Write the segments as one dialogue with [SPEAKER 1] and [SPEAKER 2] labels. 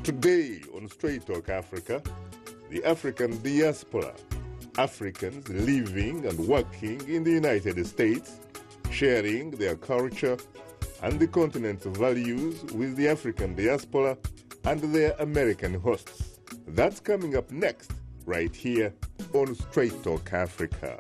[SPEAKER 1] Today on Straight Talk Africa, the African diaspora, Africans living and working in the United States, sharing their culture and the continent's values with the African diaspora and their American hosts. That's coming up next, right here on Straight Talk Africa.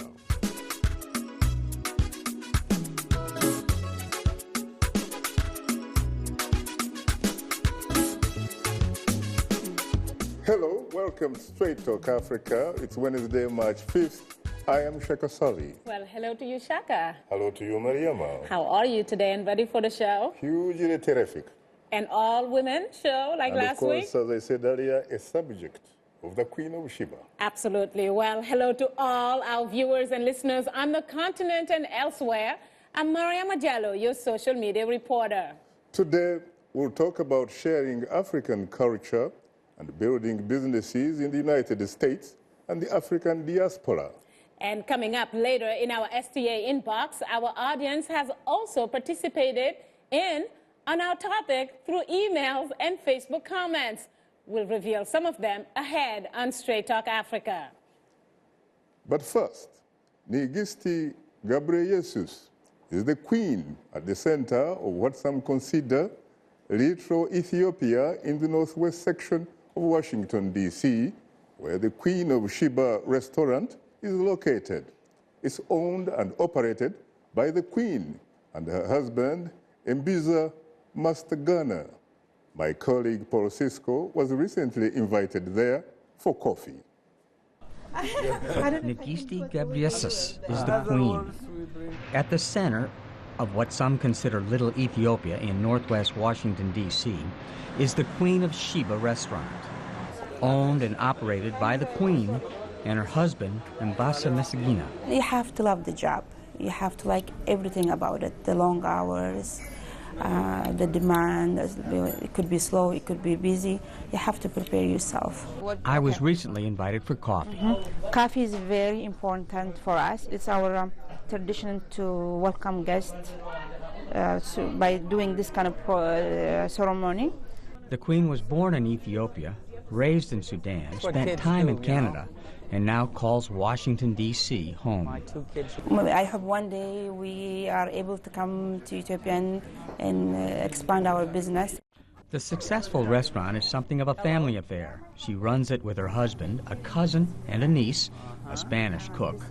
[SPEAKER 1] Hello, welcome to Straight Talk Africa. It's Wednesday, March 5th. I am Shaka Ssali.
[SPEAKER 2] Well, hello to you, Shaka.
[SPEAKER 1] Hello to you, Mariama.
[SPEAKER 2] How are you today and ready for the show?
[SPEAKER 1] Hugely terrific.
[SPEAKER 2] An all-women show like last week?
[SPEAKER 1] And of course, as I said earlier, a subject of the Queen of Sheba.
[SPEAKER 2] Absolutely. Well, hello to all our viewers and listeners on the continent and elsewhere. I'm Mariama Jallo, your social media reporter.
[SPEAKER 1] Today, we'll talk about sharing African culture and building businesses in the United States and the African diaspora.
[SPEAKER 2] And coming up later in our STA inbox, our audience has also participated on our topic through emails and Facebook comments. We'll reveal some of them ahead on Straight Talk Africa.
[SPEAKER 1] But first, Nigisti Ghebreyesus is the queen at the center of what some consider literal Ethiopia in the northwest section of Washington, D.C., where the Queen of Sheba restaurant is located. It's owned and operated by the Queen and her husband, Mbiza Mastagana. My colleague Paul Cisco was recently invited there for coffee.
[SPEAKER 3] Nigisti Ghebreyesus is the queen. At the center of what some consider Little Ethiopia in northwest Washington, D.C., is the Queen of Sheba restaurant, owned and operated by the Queen and her husband, Mbiza Mastagana.
[SPEAKER 4] You have to love the job. You have to like everything about it, the long hours, the demand. It could be slow, it could be busy. You have to prepare yourself.
[SPEAKER 3] I was recently invited for coffee.
[SPEAKER 4] Coffee is very important for us. It's our tradition to welcome guests by doing this kind of ceremony.
[SPEAKER 3] The Queen was born in Ethiopia, raised in Sudan, spent time in Canada, and now calls Washington, D.C. home.
[SPEAKER 4] I hope one day we are able to come to Ethiopia and expand our business.
[SPEAKER 3] The successful restaurant is something of a family affair. She runs it with her husband, a cousin, and a niece, a Spanish cook.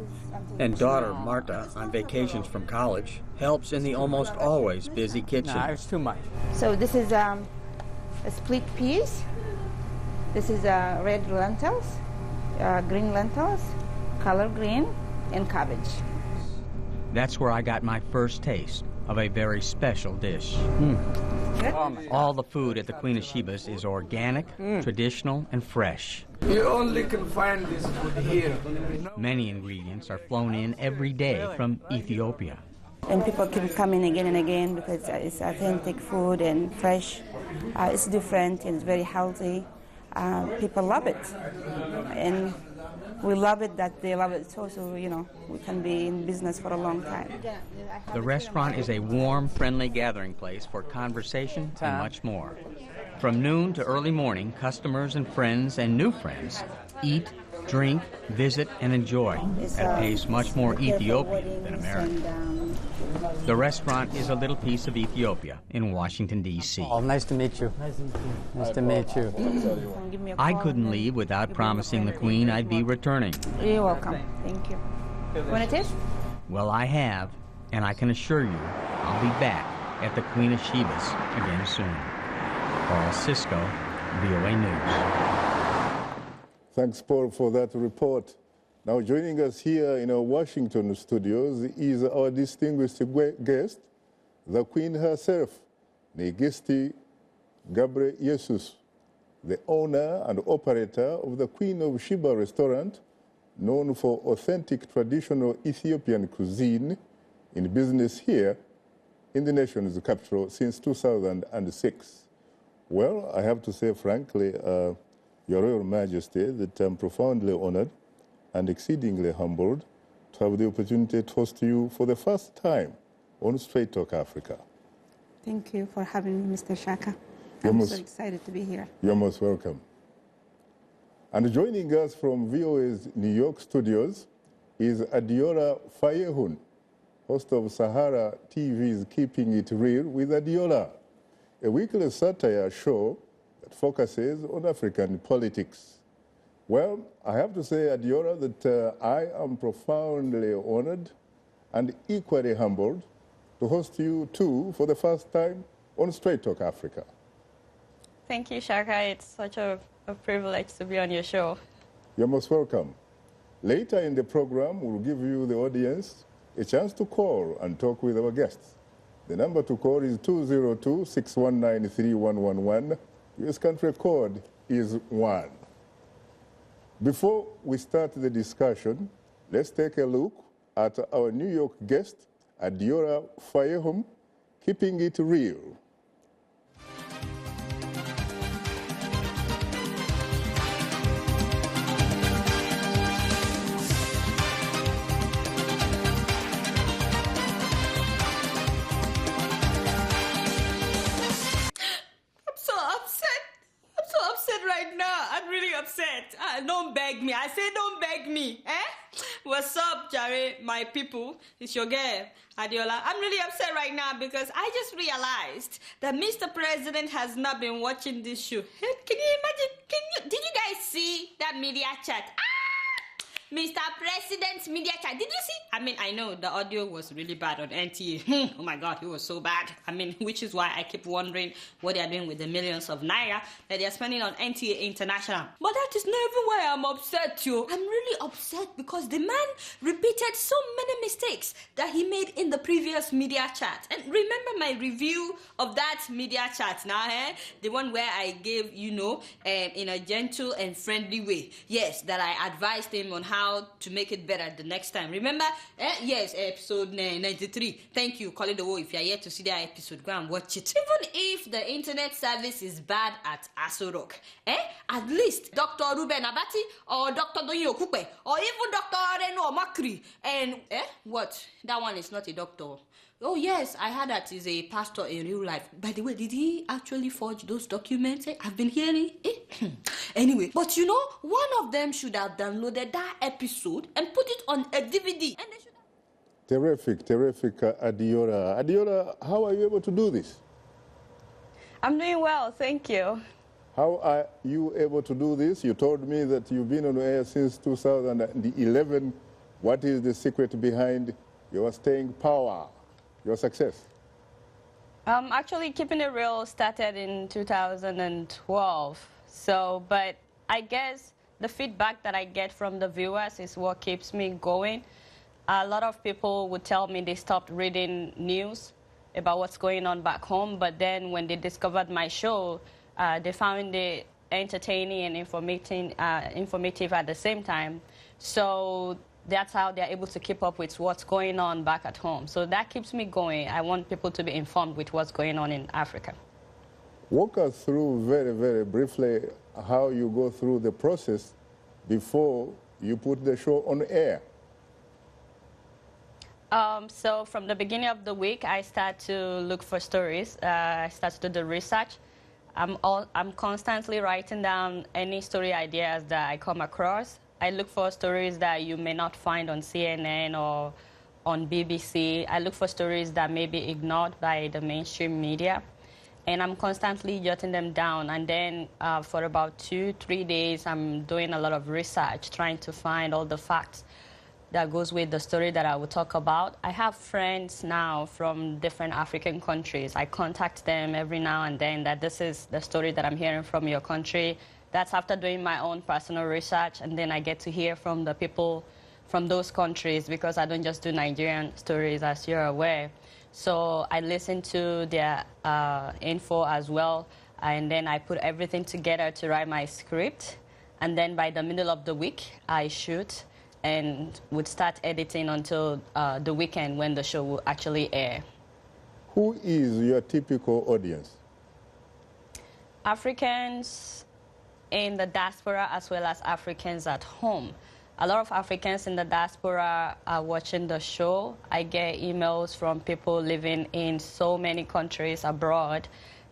[SPEAKER 3] And daughter, Marta, on vacations from college, helps in the almost always busy kitchen.
[SPEAKER 5] No, it's too much.
[SPEAKER 4] So this is a split peas. This is red lentils, green lentils, color green, and cabbage.
[SPEAKER 3] That's where I got my first taste of a very special dish. All the food at the Queen of Sheba's is organic, traditional, and fresh.
[SPEAKER 5] You only can find this food here.
[SPEAKER 3] Many ingredients are flown in every day from Ethiopia.
[SPEAKER 4] And people keep coming again and again because it's authentic food and fresh. It's different and it's very healthy. People love it. And we love it that they love it. So, you know, we can be in business for a long time.
[SPEAKER 3] The restaurant is a warm, friendly gathering place for conversation and much more. From noon to early morning, customers and friends and new friends eat, drink, visit, and enjoy at a pace much more Ethiopian than American. The restaurant is a little piece of Ethiopia in Washington, D.C.
[SPEAKER 5] Oh, nice to meet you. Nice to meet you.
[SPEAKER 3] I couldn't leave without promising the Queen I'd be returning.
[SPEAKER 4] You're welcome. Thank you. Want to taste?
[SPEAKER 3] Well, I have, and I can assure you I'll be back at the Queen of Sheba's again soon. Paul Cisco, VOA News.
[SPEAKER 1] Thanks, Paul, for that report. Now, joining us here in our Washington studios is our distinguished guest, the Queen herself, Nigisti Ghebreyesus, the owner and operator of the Queen of Sheba restaurant, known for authentic traditional Ethiopian cuisine, in business here in the nation's capital since 2006. Well, I have to say, frankly, Your Royal Majesty, that I'm profoundly honored and exceedingly humbled to have the opportunity to host you for the first time on Straight Talk Africa.
[SPEAKER 4] Thank you for having me, Mr. Shaka. I'm so excited to be here.
[SPEAKER 1] You're most welcome. And joining us from VOA's New York studios is Adeola Fayehun, host of SaharaTV's Keeping It Real with Adeola, a weekly satire show that focuses on African politics. Well, I have to say, Adeola, that I am profoundly honored and equally humbled to host you too for the first time on Straight Talk Africa.
[SPEAKER 6] Thank you, Shaka. It's such a privilege to be on your show.
[SPEAKER 1] You're most welcome. Later in the program, we'll give you, the audience, a chance to call and talk with our guests. The number to call is 202-619-3111. US country code is 1. Before we start the discussion, let's take a look at our New York guest, Adeola Fayehun, Keeping It Real.
[SPEAKER 7] Don't beg me. I say don't beg me. What's up, Jare, my people? It's your girl, Adeola. I'm really upset right now because I just realized that Mr. President has not been watching this show. Can you imagine? Did you guys see that media chat? Mr. President's media chat. Did you see? I mean, I know the audio was really bad on NTA. Oh my God, it was so bad. I mean, which is why I keep wondering what they are doing with the millions of naira that they are spending on NTA International. But that is not even why I'm upset, yo. I'm really upset because the man repeated so many mistakes that he made in the previous media chat. And remember my review of that media chat now, the one where I gave, in a gentle and friendly way. Yes, that I advised him on how to make it better the next time. Remember? Yes, episode 93. Thank you, Call It The Woe. If you're here to see that episode, go and watch it. Even if the internet service is bad at Aso Rock, at least Dr. Ruben Abati or Dr. Donyo Kupe or even Dr. Reno Makri and what? That one is not a doctor. Oh yes, I heard that he's a pastor in real life. By the way, did he actually forge those documents? I've been hearing. Anyway, but one of them should have downloaded that episode and put it on a DVD. And they should have...
[SPEAKER 1] Terrific, Adeola. Adeola, how are you able to do this?
[SPEAKER 6] I'm doing well, thank you.
[SPEAKER 1] How are you able to do this? You told me that you've been on air since 2011. What is the secret behind your staying power? Your success?
[SPEAKER 6] Actually, Keeping It Real started in 2012. But I guess the feedback that I get from the viewers is what keeps me going. A lot of people would tell me they stopped reading news about what's going on back home, but then when they discovered my show, they found it entertaining and informative at the same time. So that's how they're able to keep up with what's going on back at home. So that keeps me going. I want people to be informed with what's going on in Africa.
[SPEAKER 1] Walk us through very, very briefly how you go through the process before you put the show on air.
[SPEAKER 6] So from the beginning of the week, I start to look for stories. I start to do the research. I'm constantly writing down any story ideas that I come across. I look for stories that you may not find on CNN or on BBC. I look for stories that may be ignored by the mainstream media. And I'm constantly jotting them down. And then for about 2-3 days, I'm doing a lot of research, trying to find all the facts that goes with the story that I will talk about. I have friends now from different African countries. I contact them every now and then that this is the story that I'm hearing from your country. That's after doing my own personal research, and then I get to hear from the people from those countries because I don't just do Nigerian stories, as you're aware. So I listen to their info as well, and then I put everything together to write my script. And then by the middle of the week, I shoot and would start editing until the weekend when the show will actually air.
[SPEAKER 1] Who is your typical audience?
[SPEAKER 6] Africans in the diaspora as well as Africans at home. A lot of Africans in the diaspora are watching the show. I get emails from people living in so many countries abroad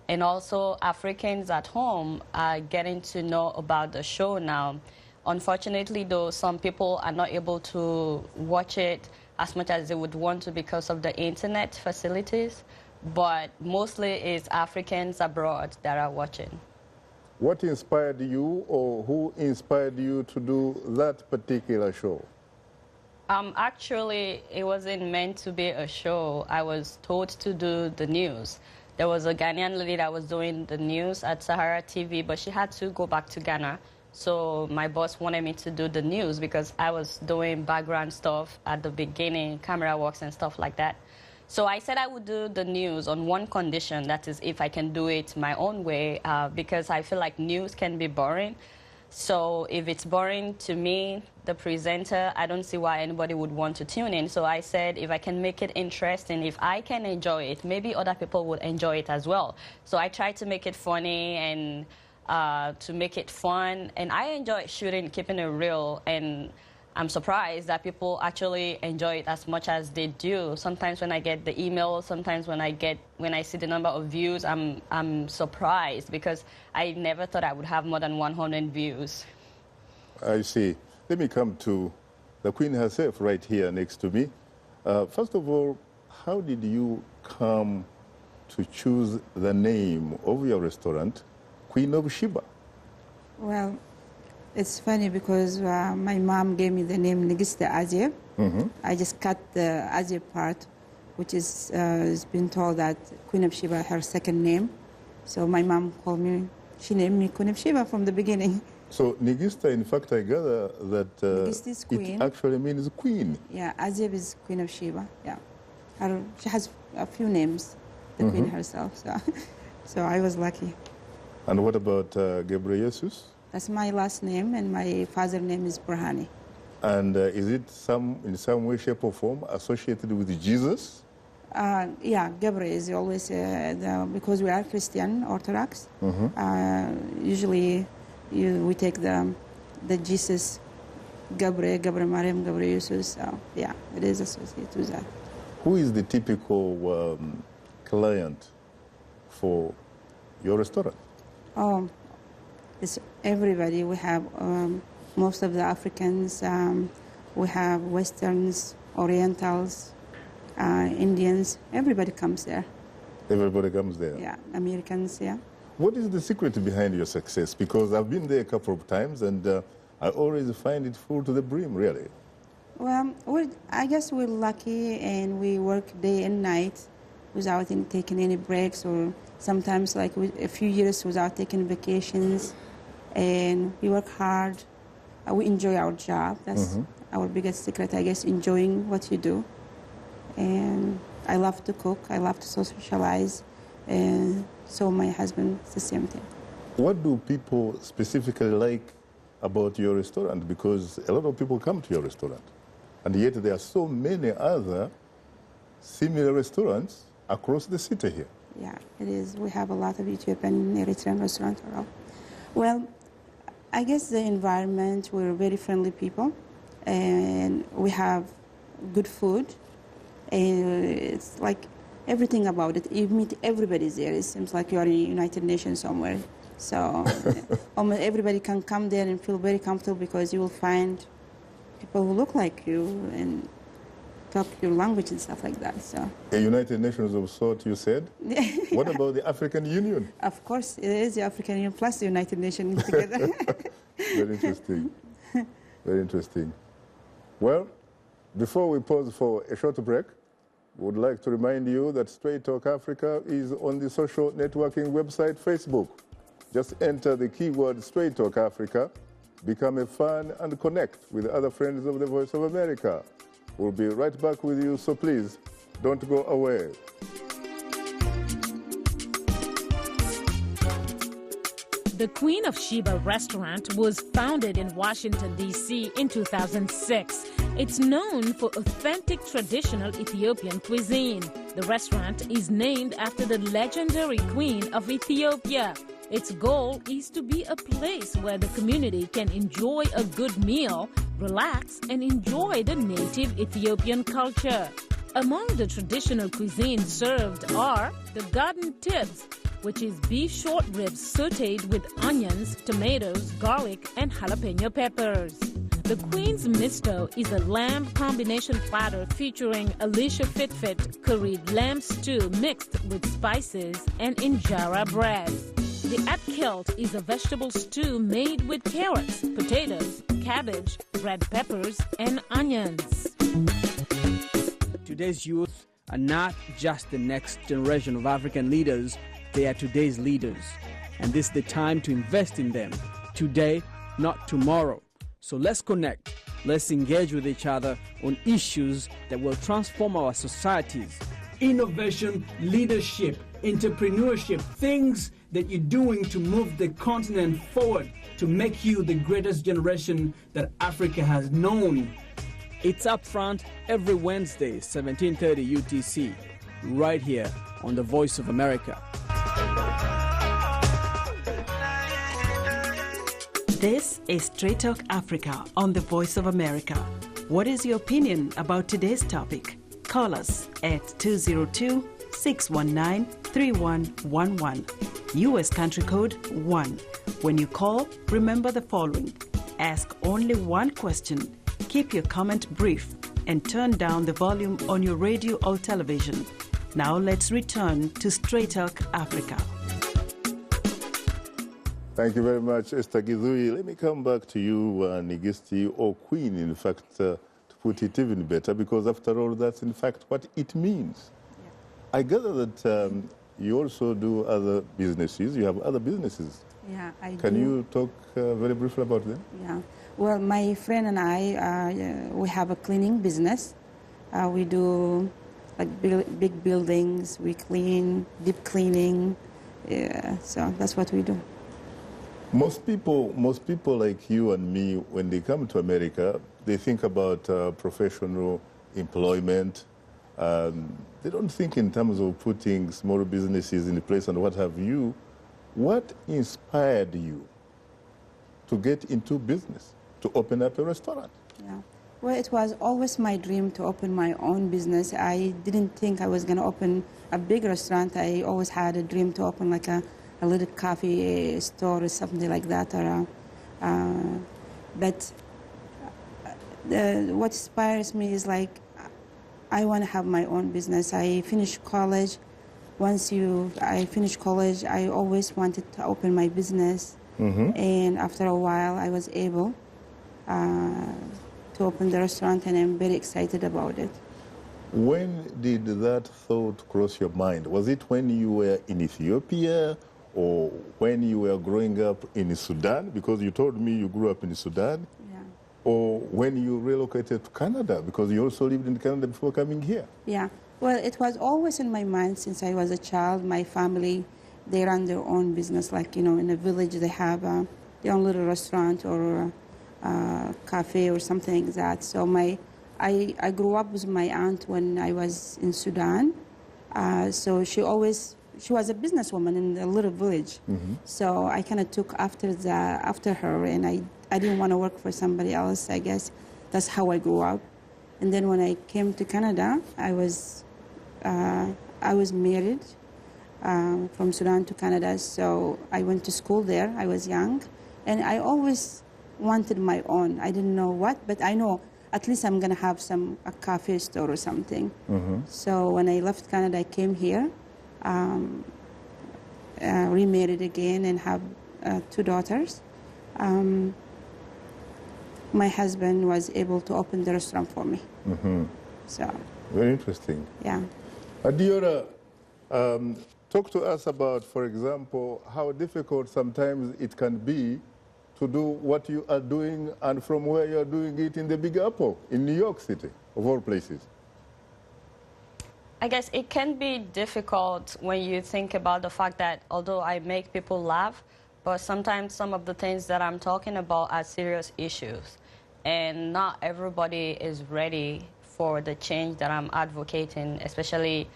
[SPEAKER 6] And also Africans at home are getting to know about the show now. Unfortunately, though, some people are not able to watch it as much as they would want to because of the internet facilities, but mostly it's Africans abroad that are watching.
[SPEAKER 1] What inspired you, or who inspired you to do that particular show?
[SPEAKER 6] Actually, it wasn't meant to be a show. I was told to do the news. There was a Ghanaian lady that was doing the news at Sahara TV, but she had to go back to Ghana. So my boss wanted me to do the news because I was doing background stuff at the beginning, camera works and stuff like that. So I said I would do the news on one condition, that is if I can do it my own way, because I feel like news can be boring. So if it's boring to me, the presenter, I don't see why anybody would want to tune in. So I said if I can make it interesting, if I can enjoy it, maybe other people would enjoy it as well. So I tried to make it funny and to make it fun. And I enjoy shooting, keeping it real. And I'm surprised that people actually enjoy it as much as they do. Sometimes when I get the email, sometimes when I see the number of views, I'm surprised because I never thought I would have more than 100 views.
[SPEAKER 1] I see. Let me come to the Queen herself right here next to me. First of all, how did you come to choose the name of your restaurant, Queen of Sheba?
[SPEAKER 4] Well, it's funny because my mom gave me the name Nigista Azieb. I just cut the Azieb part, which is has been told that Queen of Sheba, her second name. So my mom called me, she named me Queen of Sheba from the beginning.
[SPEAKER 1] So Nigista, in fact, I gather that
[SPEAKER 4] Nigista is queen.
[SPEAKER 1] It actually means queen.
[SPEAKER 4] Yeah, Azieb is Queen of Sheba, yeah. She has a few names, the queen herself, so I was lucky.
[SPEAKER 1] And what about Gabriel Jesus?
[SPEAKER 4] That's my last name, and my father's name is Burhani.
[SPEAKER 1] And is it in some way, shape, or form associated with Jesus?
[SPEAKER 4] Yeah, Gabriel is always, because we are Christian, Orthodox, usually we take the Jesus, Gabriel Mariam, Gabriel Jesus, so yeah, it is associated with that.
[SPEAKER 1] Who is the typical client for your restaurant?
[SPEAKER 4] Oh, it's everybody. We have most of the Africans, we have Westerns, Orientals, Indians, everybody comes there.
[SPEAKER 1] Everybody comes there?
[SPEAKER 4] Yeah, Americans, yeah.
[SPEAKER 1] What is the secret behind your success? Because I've been there a couple of times and I always find it full to the brim, really.
[SPEAKER 4] Well, I guess we're lucky and we work day and night without taking any breaks, or sometimes like a few years without taking vacations. And we work hard. We enjoy our job. That's our biggest secret, I guess, enjoying what you do. And I love to cook. I love to socialize. And so my husband, it's the same thing.
[SPEAKER 1] What do people specifically like about your restaurant? Because a lot of people come to your restaurant. And yet there are so many other similar restaurants across the city here.
[SPEAKER 4] Yeah, it is. We have a lot of Ethiopian and Eritrean restaurants around. Well, I guess the environment, we're very friendly people, and we have good food. And it's like everything about it. You meet everybody there. It seems like you are in the United Nations somewhere. So almost everybody can come there and feel very comfortable because you will find people who look like you and talk your language and stuff like that. So
[SPEAKER 1] a United Nations of sort, you said? What about the African Union?
[SPEAKER 4] Of course, it is the African Union plus the United Nations together.
[SPEAKER 1] Very interesting. Very interesting. Well, before we pause for a short break, we would like to remind you that Straight Talk Africa is on the social networking website Facebook. Just enter the keyword Straight Talk Africa, become a fan, and connect with other friends of the Voice of America. We'll be right back with you, so please don't go away.
[SPEAKER 2] The Queen of Sheba restaurant was founded in Washington, D.C. in 2006. It's known for authentic traditional Ethiopian cuisine. The restaurant is named after the legendary Queen of Ethiopia. Its goal is to be a place where the community can enjoy a good meal, relax, and enjoy the native Ethiopian culture. Among the traditional cuisines served are the garden tips, which is beef short ribs sautéed with onions, tomatoes, garlic, and jalapeno peppers. The Queen's Misto is a lamb combination platter featuring Alicia Fitfit curried lamb stew mixed with spices and injera bread. The Atkilt is a vegetable stew made with carrots, potatoes, cabbage, red peppers, and onions.
[SPEAKER 8] Today's youth are not just the next generation of African leaders, they are today's leaders. And this is the time to invest in them, today, not tomorrow. So let's connect, let's engage with each other on issues that will transform our societies. Innovation, leadership, entrepreneurship, things that you're doing to move the continent forward, to make you the greatest generation that Africa has known. It's Up Front every Wednesday, 17:30 UTC, right here on The Voice of America.
[SPEAKER 9] This is Straight Talk Africa on The Voice of America. What is your opinion about today's topic? Call us at 202-619-3111. U.S. country code 1. When you call, remember the following. Ask only one question. Keep your comment brief and turn down the volume on your radio or television. Now let's return to Straight Talk Africa.
[SPEAKER 1] Thank you very much, Esther Gizui. Let me come back to you, Nigisti, or Queen, in fact, to put it even better, because after all, that's in fact what it means. Yeah. I gather that you also do other businesses. You have other businesses.
[SPEAKER 4] Yeah, I do.
[SPEAKER 1] Can you talk very briefly about them?
[SPEAKER 4] Yeah. Well, my friend and I, we have a cleaning business. We do like big buildings. We clean, deep cleaning. Yeah, so that's what we do.
[SPEAKER 1] Most people like you and me, when they come to America, they think about professional employment. They don't think in terms of putting small businesses in place and what have you. What inspired you to get into business, to open up a restaurant?
[SPEAKER 4] Yeah. Well, it was always my dream to open my own business. I didn't think I was going to open a big restaurant. I always had a dream to open like a little coffee store or something like that. But what inspires me is like, I want to have my own business. I finished college. Once I finished college, I always wanted to open my business. Mm-hmm. And after a while, I was able to open the restaurant, and I'm very excited about it.
[SPEAKER 1] When did that thought cross your mind? Was it when you were in Ethiopia, or when you were growing up in Sudan? Because you told me you grew up in Sudan. Yeah. Or when you relocated to Canada, because you also lived in Canada before coming here.
[SPEAKER 4] Yeah. Well, it was always in my mind since I was a child. My family, they run their own business. Like, in a village, they have their own little restaurant or cafe or something like that. So I grew up with my aunt when I was in Sudan. So she was a businesswoman in a little village. Mm-hmm. So I kind of took after her, and I didn't want to work for somebody else. I guess that's how I grew up. And then when I came to Canada, I was married from Sudan to Canada. So I went to school there. I was young, and I always wanted my own. I didn't know what, but I know at least I'm going to have a cafe store or something. Mm-hmm. So when I left Canada, I came here. Remarried again and have 2 daughters. My husband was able to open the restaurant for me. Mm-hmm. So
[SPEAKER 1] very interesting.
[SPEAKER 4] Yeah.
[SPEAKER 1] Adeola, talk to us about, for example, how difficult sometimes it can be to do what you are doing and from where you are doing it in the Big Apple, in New York City, of all places.
[SPEAKER 6] I guess it can be difficult when you think about the fact that although I make people laugh, but sometimes some of the things that I'm talking about are serious issues. And not everybody is ready for the change that I'm advocating, especially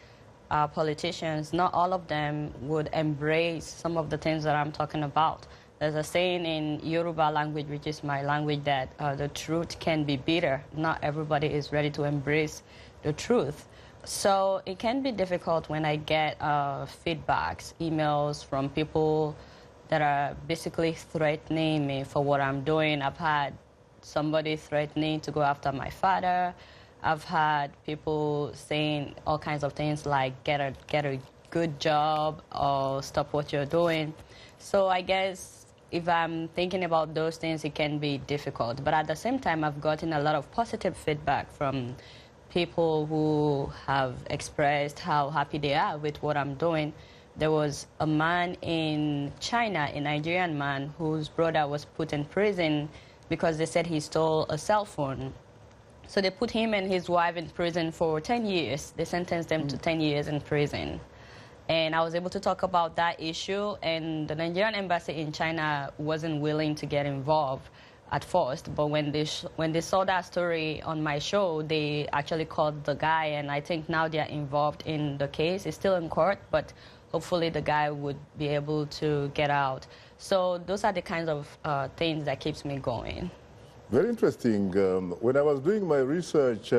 [SPEAKER 6] politicians. Not all of them would embrace some of the things that I'm talking about. There's a saying in Yoruba language, which is my language, that the truth can be bitter. Not everybody is ready to embrace the truth. So it can be difficult when I get feedbacks, emails from people that are basically threatening me for what I'm doing. I've had somebody threatening to go after my father. I've had people saying all kinds of things like get a good job or stop what you're doing. So I guess if I'm thinking about those things, it can be difficult. But at the same time, I've gotten a lot of positive feedback from people who have expressed how happy they are with what I'm doing. There was a man in China, a Nigerian man, whose brother was put in prison because they said he stole a cell phone. So they put him and his wife in prison for 10 years. They sentenced them to 10 years in prison. And I was able to talk about that issue, and the Nigerian embassy in China wasn't willing to get involved at first. But when they saw that story on my show, they actually called the guy, and I think now they're involved in the case. It's still in court, but hopefully the guy would be able to get out. So those are the kinds of things that keeps me going.
[SPEAKER 1] Very interesting. When I was doing my research,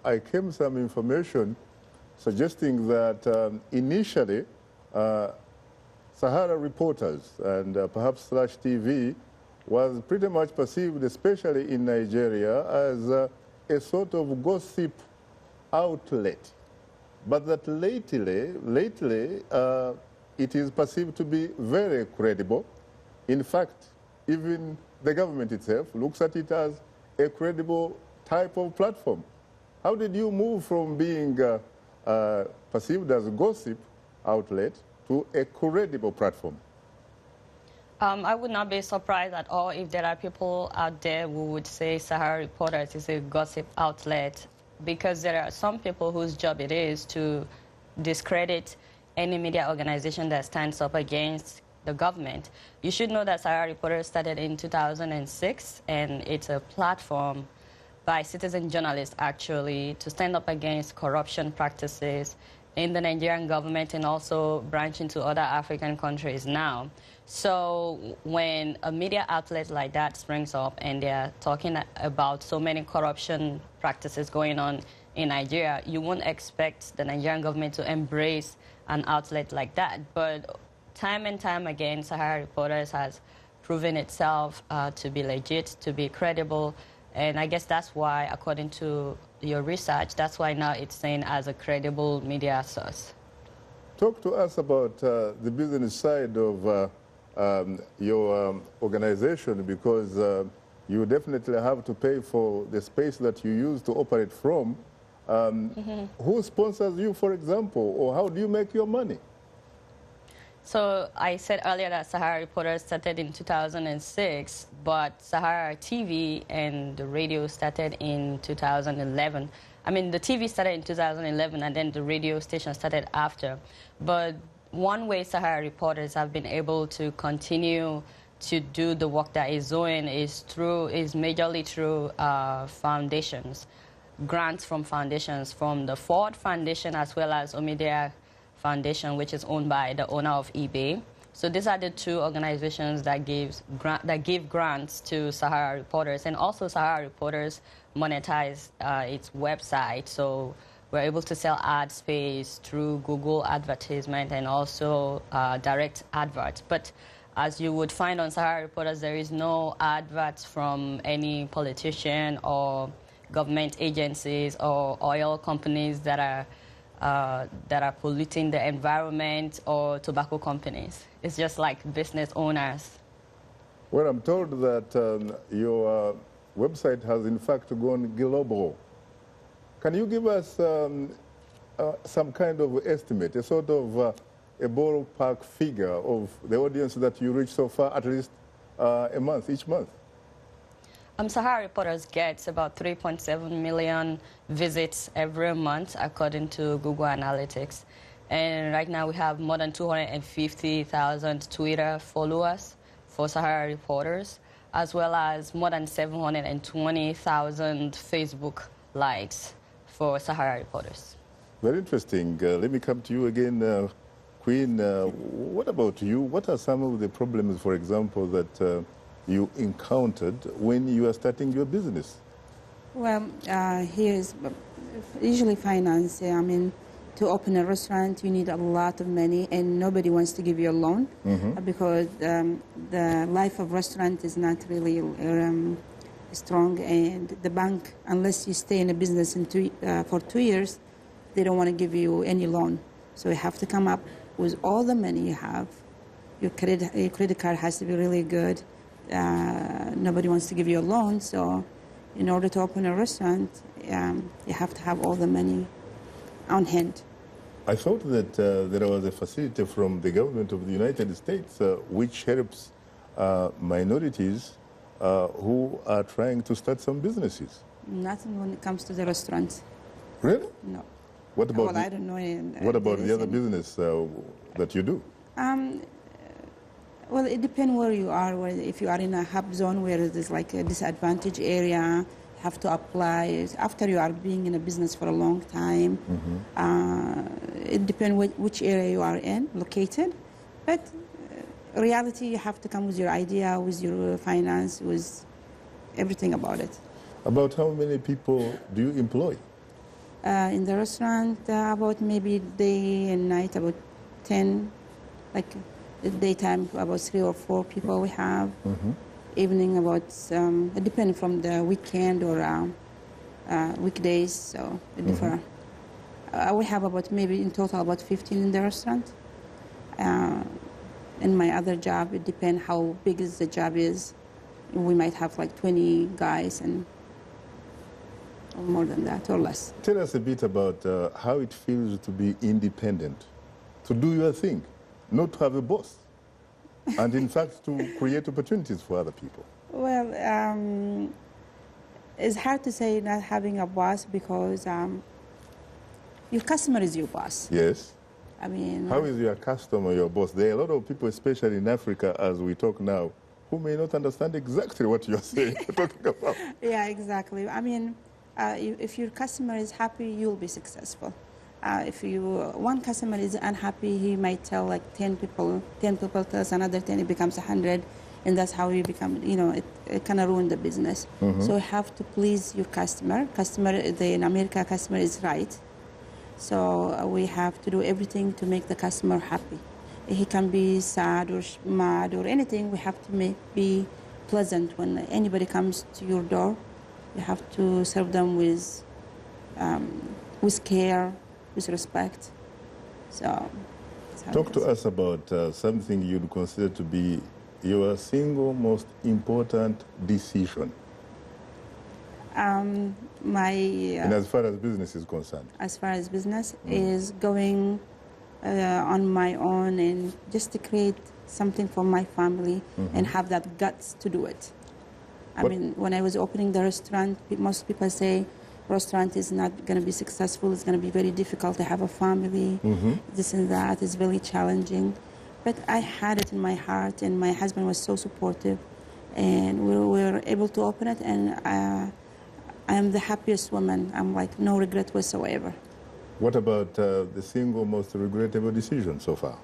[SPEAKER 1] I came some information suggesting that initially Sahara Reporters and perhaps /TV was pretty much perceived, especially in Nigeria, as a sort of gossip outlet. But that lately it is perceived to be very credible. In fact, even the government itself looks at it as a credible type of platform. How did you move from being perceived as a gossip outlet to a credible platform?
[SPEAKER 6] I would not be surprised at all if there are people out there who would say Sahara Reporters is a gossip outlet, because there are some people whose job it is to discredit any media organization that stands up against the government. You should know that Sahara Reporters started in 2006, and it's a platform by citizen journalists, actually, to stand up against corruption practices in the Nigerian government and also branch into other African countries now. So when a media outlet like that springs up and they're talking about so many corruption practices going on in Nigeria, you won't expect the Nigerian government to embrace an outlet like that. But time and time again, Sahara Reporters has proven itself to be legit, to be credible. And I guess that's why, according to your research, that's why now it's seen as a credible media source.
[SPEAKER 1] Talk to us about the business side of your organization, because you definitely have to pay for the space that you use to operate from. Who sponsors you, for example, or how do you make your money?
[SPEAKER 6] So I said earlier that Sahara Reporters started in 2006, but SaharaTV and the radio started in 2011. I mean, the TV started in 2011, and then the radio station started after. But one way Sahara Reporters have been able to continue to do the work that is doing is majorly through foundations, grants from foundations, from the Ford Foundation as well as Omidyar Foundation, which is owned by the owner of eBay. So these are the two organizations that give grants to Sahara Reporters, and also Sahara Reporters monetize its website. So we're able to sell ad space through Google advertisement and also direct adverts. But as you would find on Sahara Reporters, there is no adverts from any politician or government agencies or oil companies that are polluting the environment, or tobacco companies. It's just like business owners.
[SPEAKER 1] Well, I'm told that your website has in fact gone global. Can you give us some kind of estimate, a sort of a ballpark figure of the audience that you reach so far, at least each month?
[SPEAKER 6] Sahara Reporters gets about 3.7 million visits every month, according to Google Analytics. And right now we have more than 250,000 Twitter followers for Sahara Reporters, as well as more than 720,000 Facebook likes for Sahara Reporters.
[SPEAKER 1] Very interesting. Let me come to you again, Queen. What about you? What are some of the problems, for example, that you encountered when you were starting your business?
[SPEAKER 4] Well, Usually finance. I mean, to open a restaurant, you need a lot of money, and nobody wants to give you a loan because the life of restaurant is not really strong, and the bank, unless you stay in a business for 2 years, they don't want to give you any loan. So you have to come up with all the money you have. Your credit card has to be really good. Nobody wants to give you a loan, so in order to open a restaurant, you have to have all the money on hand.
[SPEAKER 1] I thought that there was a facility from the government of the United States which helps minorities who are trying to start some businesses.
[SPEAKER 4] Nothing when it comes to the restaurants.
[SPEAKER 1] Really?
[SPEAKER 4] No.
[SPEAKER 1] What about
[SPEAKER 4] I don't know.
[SPEAKER 1] What about the other business that you do?
[SPEAKER 4] Well, it depends where you are. If you are in a hub zone where there's like a disadvantaged area, you have to apply. After you are being in a business for a long time, it depends which area you are located. But reality, you have to come with your idea, with your finance, with everything about it.
[SPEAKER 1] About how many people do you employ?
[SPEAKER 4] In the restaurant, about maybe day and night, about 10, like daytime, about 3 or 4 people we have. Evening, about, it depends from the weekend or weekdays, so it differs. We have about maybe in total about 15 in the restaurant. In my other job, it depends how big the job is. We might have like 20 guys and or more than that or less.
[SPEAKER 1] Tell us a bit about how it feels to be independent, to do your thing, not to have a boss, and in fact to create opportunities for other people.
[SPEAKER 4] Well, it's hard to say not having a boss because your customer is your boss.
[SPEAKER 1] Yes.
[SPEAKER 4] I mean,
[SPEAKER 1] how is your customer your boss? There are a lot of people, especially in Africa, as we talk now, who may not understand exactly what you're saying, talking about.
[SPEAKER 4] Yeah, exactly. I mean, if your customer is happy, you'll be successful. If one customer is unhappy, he might tell like 10 people tells another 10, it becomes 100, and that's how you become, you know, it kind of ruin the business. So you have to please your customer. In America, customer is right. So we have to do everything to make the customer happy. He can be sad or mad or anything. We have to be pleasant when anybody comes to your door. You have to serve them with care, with respect. So,
[SPEAKER 1] talk to us about something you'd consider to be your single most important decision.
[SPEAKER 4] And
[SPEAKER 1] as far as business is concerned? As far as business
[SPEAKER 4] is going on my own and just to create something for my family and have that guts to do it. I mean, when I was opening the restaurant, most people say restaurant is not going to be successful, it's going to be very difficult to have a family, this and that, it's really challenging. But I had it in my heart, and my husband was so supportive, and we were able to open it, and I am the happiest woman. I'm like, no regret whatsoever.
[SPEAKER 1] What about the single most regrettable decision so far?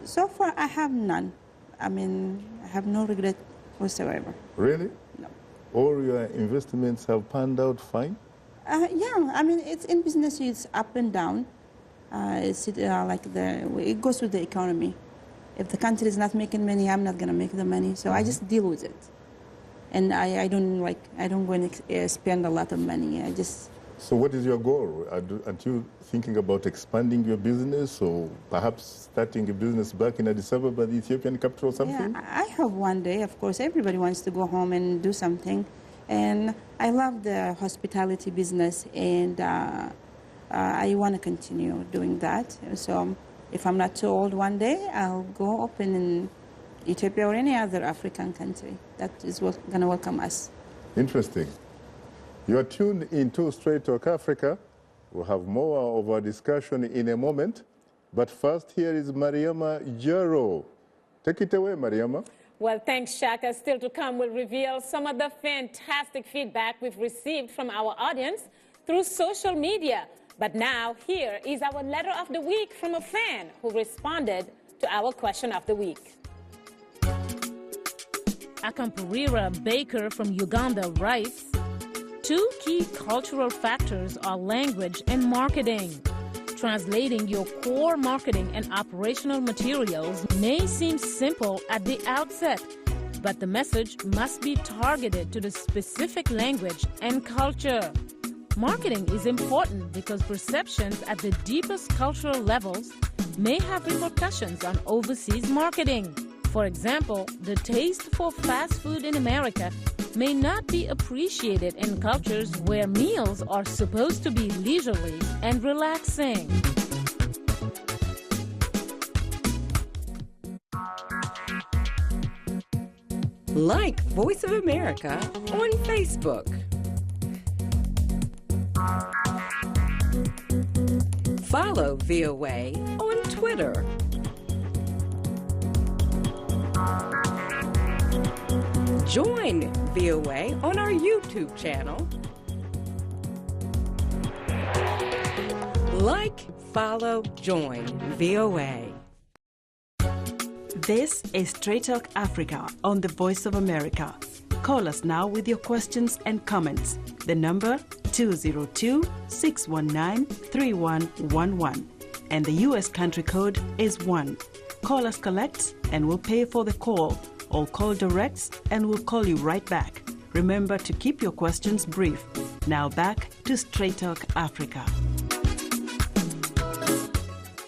[SPEAKER 4] So far, I have none. I mean, I have no regret whatsoever.
[SPEAKER 1] Really?
[SPEAKER 4] No.
[SPEAKER 1] All your investments have panned out fine?
[SPEAKER 4] Yeah, I mean, it's in business, it's up and down. It goes with the economy. If the country is not making money, I'm not going to make the money. So I just deal with it. And I don't go and spend a lot of money.
[SPEAKER 1] So what is your goal? Aren't you thinking about expanding your business or perhaps starting a business back in Addis Ababa, the Ethiopian capital or something?
[SPEAKER 4] Yeah, I hope one day, of course, everybody wants to go home and do something. And I love the hospitality business, and I want to continue doing that. So if I'm not too old one day, I'll go open in Ethiopia or any other African country that is going to welcome us.
[SPEAKER 1] Interesting. You are tuned into Straight Talk Africa. We'll have more of our discussion in a moment. But first, here is Mariama Jaro. Take it away, Mariama.
[SPEAKER 2] Well, thanks, Shaka. Still to come, we'll reveal some of the fantastic feedback we've received from our audience through social media. But now, here is our letter of the week from a fan who responded to our question of the week.
[SPEAKER 10] Akampurira Baker from Uganda writes,
[SPEAKER 2] two key cultural factors are language and marketing. Translating your core marketing and operational materials may seem simple at the outset, but the message must be targeted to the specific language and culture. Marketing is important because perceptions at the deepest cultural levels may have repercussions on overseas marketing. For example, the taste for fast food in America may not be appreciated in cultures where meals are supposed to be leisurely and relaxing.
[SPEAKER 10] Like Voice of America on Facebook. Follow VOA on Twitter. Join VOA on our YouTube channel. Like, follow, join VOA.
[SPEAKER 9] This is Straight Talk Africa on the Voice of America. Call us now with your questions and comments. The number 202-619-3111. And the U.S. country code is 1. Call us collect and we'll pay for the call. Or call directs and we'll call you right back. Remember to keep your questions brief. Now back to Straight Talk Africa.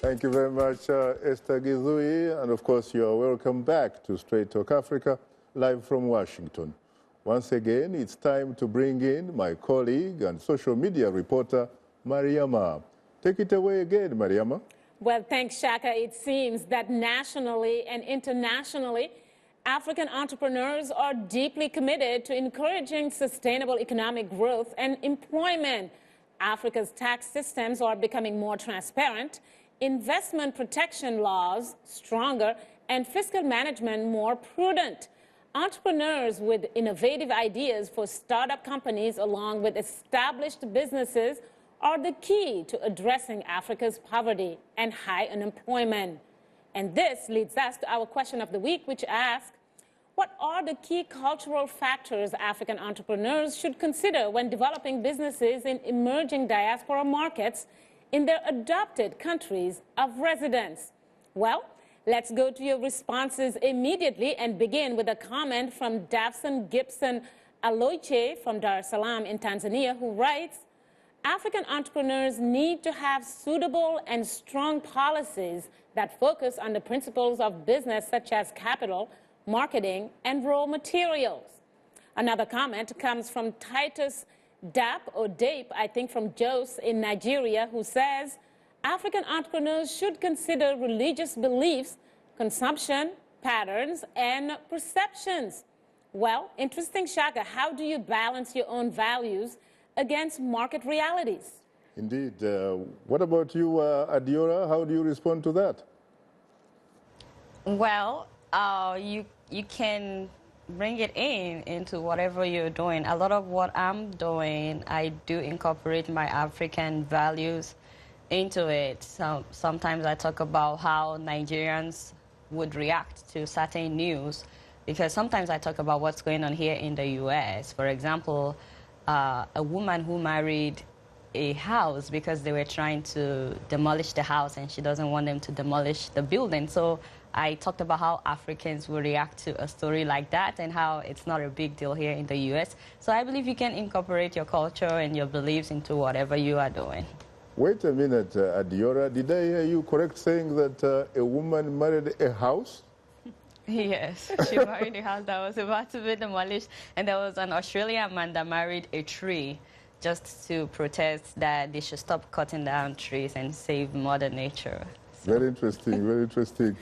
[SPEAKER 1] Thank you very much, Esther Gizui. And of course, you are welcome back to Straight Talk Africa, live from Washington. Once again, it's time to bring in my colleague and social media reporter, Mariama. Take it away again, Mariama.
[SPEAKER 2] Well, thanks, Shaka. It seems that nationally and internationally, African entrepreneurs are deeply committed to encouraging sustainable economic growth and employment. Africa's tax systems are becoming more transparent, investment protection laws stronger, and fiscal management more prudent. Entrepreneurs with innovative ideas for startup companies along with established businesses are the key to addressing Africa's poverty and high unemployment. And this leads us to our question of the week, which asks, what are the key cultural factors African entrepreneurs should consider when developing businesses in emerging diaspora markets in their adopted countries of residence? Well, let's go to your responses immediately and begin with a comment from Davson Gibson Aloiche from Dar es Salaam in Tanzania, who writes, African entrepreneurs need to have suitable and strong policies that focus on the principles of business such as capital, marketing, and raw materials. Another comment comes from Titus Dap, or Dape, I think from Jos in Nigeria, who says, African entrepreneurs should consider religious beliefs, consumption patterns, and perceptions. Well, interesting, Shaka. How do you balance your own values against market realities?
[SPEAKER 1] Indeed. What about you, Adeola? How do you respond to that?
[SPEAKER 6] Well, you can bring it into whatever you're doing. A lot of what I'm doing, I do incorporate my African values into it. So sometimes I talk about how Nigerians would react to certain news, because sometimes I talk about what's going on here in the U.S. For example, a woman who married a house because they were trying to demolish the house and she doesn't want them to demolish the building. So I talked about how Africans will react to a story like that and how it's not a big deal here in the U.S. So I believe you can incorporate your culture and your beliefs into whatever you are doing.
[SPEAKER 1] Wait a minute, Adeola. Did I hear you correct saying that a woman married a house?
[SPEAKER 6] Yes, she married a house that was about to be demolished, and there was an Australian man that married a tree just to protest that they should stop cutting down trees and save Mother Nature. So.
[SPEAKER 1] Very interesting, very interesting.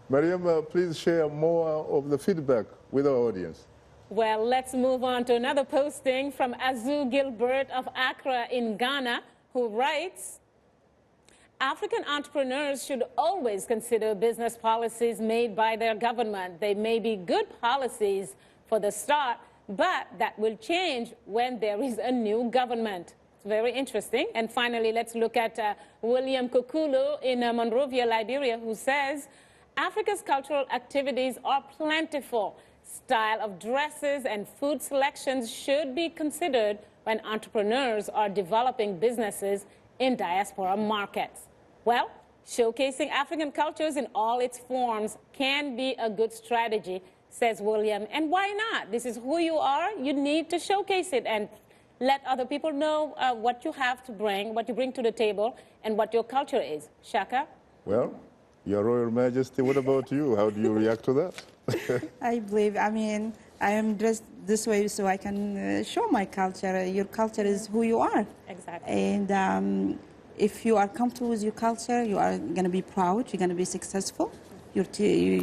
[SPEAKER 1] Mariam, please share more of the feedback with our audience.
[SPEAKER 2] Well, let's move on to another posting from Azu Gilbert of Accra in Ghana, who writes, African entrepreneurs should always consider business policies made by their government. They may be good policies for the start, but that will change when there is a new government. It's very interesting. And finally, let's look at William Kokulu in Monrovia, Liberia, who says, Africa's cultural activities are plentiful. Style of dresses and food selections should be considered when entrepreneurs are developing businesses in diaspora markets. Well, showcasing African cultures in all its forms can be a good strategy, says William. And why not? This is who you are. You need to showcase it and let other people know what you have to bring, what you bring to the table, and what your culture is. Shaka?
[SPEAKER 1] Well, Your Royal Majesty, what about you? How do you react to that?
[SPEAKER 4] I am dressed this way so I can show my culture. Your culture is who you are.
[SPEAKER 2] Exactly.
[SPEAKER 4] And if you are comfortable with your culture, you are going to be proud, you're going to be successful. You're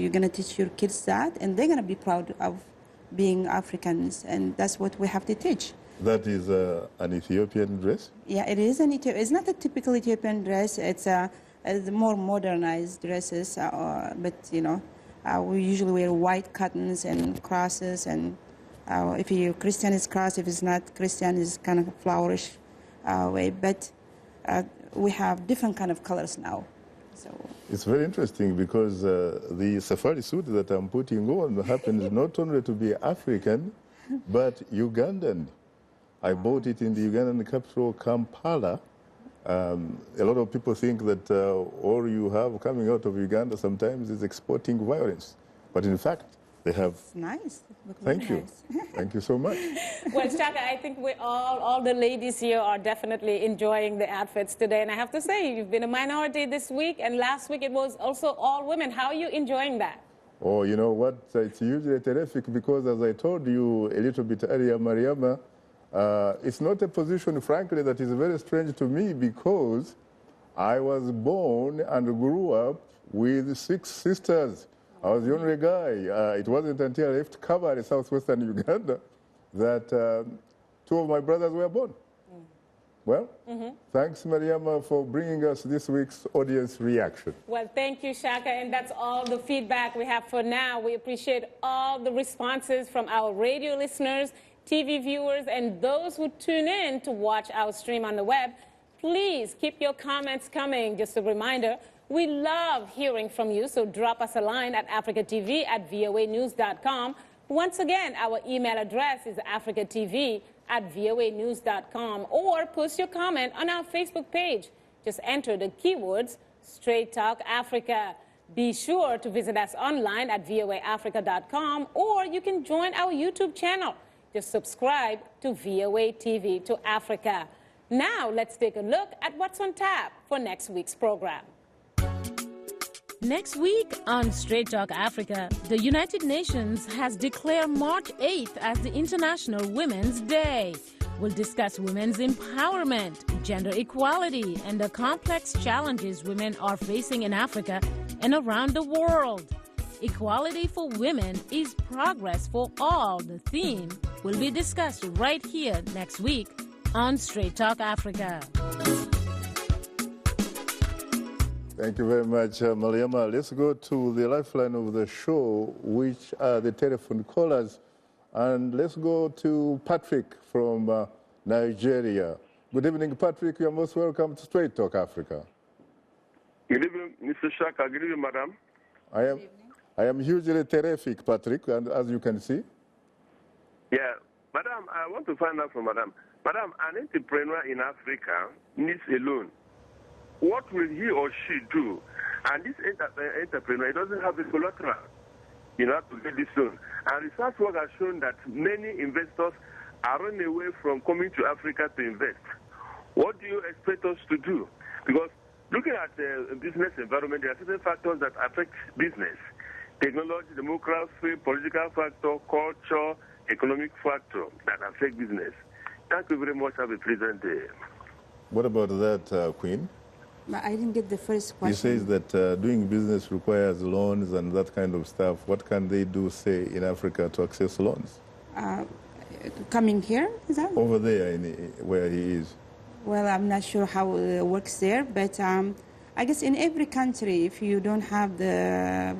[SPEAKER 4] going to teach your kids that, and they're going to be proud of being Africans, and that's what we have to teach.
[SPEAKER 1] That is an Ethiopian dress?
[SPEAKER 4] Yeah, it is it's not a typical Ethiopian dress. It's more modernized dresses, but you know, we usually wear white cottons and crosses, and if you're Christian, it's cross. If it's not Christian, it's kind of flourish way. But we have different kind of colors now. So
[SPEAKER 1] it's very interesting because the safari suit that I'm putting on happens not only to be African, but Ugandan. I bought it in the Ugandan capital, Kampala. A lot of people think that all you have coming out of Uganda sometimes is exporting violence. But in fact, they have...
[SPEAKER 4] It's nice.
[SPEAKER 1] Thank you. Thank you so much.
[SPEAKER 2] Well, Shaka, I think we all the ladies here are definitely enjoying the outfits today. And I have to say, you've been a minority this week, and last week it was also all women. How are you enjoying that?
[SPEAKER 1] Oh, you know what? It's usually terrific because, as I told you a little bit earlier, Mariama, it's not a position, frankly, that is very strange to me because I was born and grew up with 6 sisters. I was the only guy. It wasn't until I left Kaba in southwestern Uganda that 2 of my brothers were born. Well, thanks, Mariama, for bringing us this week's audience reaction.
[SPEAKER 2] Well, thank you, Shaka, and that's all the feedback we have for now. We appreciate all the responses from our radio listeners, TV viewers, and those who tune in to watch our stream on the web. Please keep your comments coming. Just a reminder, we love hearing from you, so drop us a line at africatv@voanews.com. Once again, our email address is africatv@voanews.com, or post your comment on our Facebook page. Just enter the keywords Straight Talk Africa. Be sure to visit us online at voaafrica.com, or you can join our YouTube channel. Just subscribe to VOA TV to Africa. Now, let's take a look at what's on tap for next week's program. Next week on Straight Talk Africa, the United Nations has declared March 8th as the International Women's Day. We'll discuss women's empowerment, gender equality, and the complex challenges women are facing in Africa and around the world. Equality for women is progress for all. The theme will be discussed right here next week on Straight Talk Africa.
[SPEAKER 1] Thank you very much, Mariama. Let's go to the lifeline of the show, which are the telephone callers. And let's go to Patrick from Nigeria. Good evening, Patrick. You are most welcome to Straight Talk Africa.
[SPEAKER 11] Good evening, Mr. Shaka. Good evening, madam.
[SPEAKER 1] I am hugely terrific, Patrick, and as you can see.
[SPEAKER 11] Yeah, madam, I want to find out from madam. Madam, an entrepreneur in Africa needs a loan. What will he or she do? And this entrepreneur doesn't have the collateral, to get this loan. And research work has shown that many investors are running away from coming to Africa to invest. What do you expect us to do? Because looking at the business environment, there are certain factors that affect business. Technology, demography, political factor, culture, economic factor that affect business. Thank you very much. Have a pleasant day.
[SPEAKER 1] What about that, Queen?
[SPEAKER 4] I didn't get the first question.
[SPEAKER 1] He says that doing business requires loans and that kind of stuff. What can they do, say, in Africa to access loans?
[SPEAKER 4] Coming here, is that?
[SPEAKER 1] Over there, where he is.
[SPEAKER 4] Well, I'm not sure how it works there, but I guess in every country, if you don't have the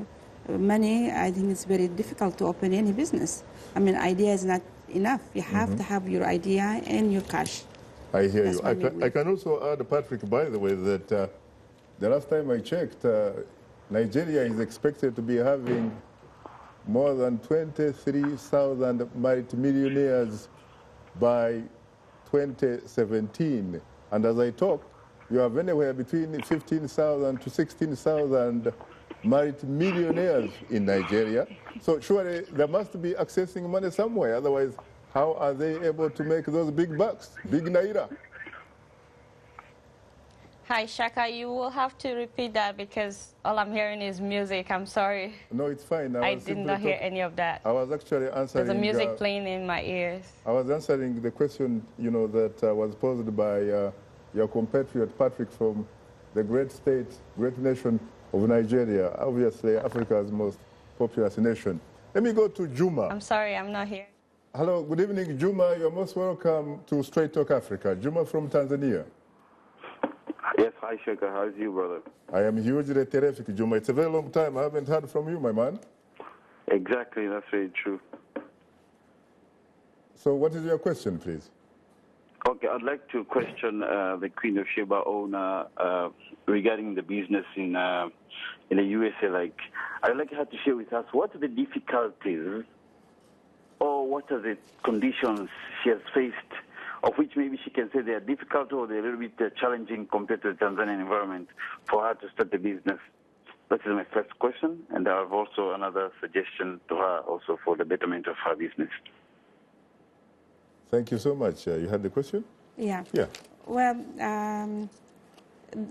[SPEAKER 4] money, I think it's very difficult to open any business. I mean, idea is not enough. You have to have your idea and your cash.
[SPEAKER 1] I hear you. I can also add, Patrick, by the way, that the last time I checked, Nigeria is expected to be having more than 23,000 multimillionaires by 2017. And as I talk, you have anywhere between 15,000 to 16,000 married millionaires in Nigeria. So surely there must be accessing money somewhere. Otherwise, how are they able to make those big bucks, big naira?
[SPEAKER 6] Hi, Shaka. You will have to repeat that because all I'm hearing is music. I'm sorry.
[SPEAKER 1] No, it's fine.
[SPEAKER 6] I did not hear any of that.
[SPEAKER 1] I was actually answering.
[SPEAKER 6] There's a music playing in my ears.
[SPEAKER 1] I was answering the question, that was posed by your compatriot Patrick from the great state, great nation of Nigeria, obviously Africa's most populous nation. Let me go to Juma.
[SPEAKER 6] I'm sorry, I'm not here.
[SPEAKER 1] Hello, good evening, Juma. You're most welcome to Straight Talk Africa. Juma from Tanzania.
[SPEAKER 12] Yes, hi Shaka, how's you, brother?
[SPEAKER 1] I am hugely terrific, Juma. It's a very long time. I haven't heard from you, my man.
[SPEAKER 12] Exactly, that's very true.
[SPEAKER 1] So what is your question, please?
[SPEAKER 12] Okay, I'd like to question the Queen of Sheba owner regarding the business in the USA. Like, I'd like her to share with us what are the difficulties or what are the conditions she has faced, of which maybe she can say they are difficult or they're a little bit challenging compared to the Tanzanian environment for her to start a business. That is my first question, and I have also another suggestion to her also for the betterment of her business.
[SPEAKER 1] Thank you so much. You had the question?
[SPEAKER 4] Yeah.
[SPEAKER 1] Yeah.
[SPEAKER 4] Well,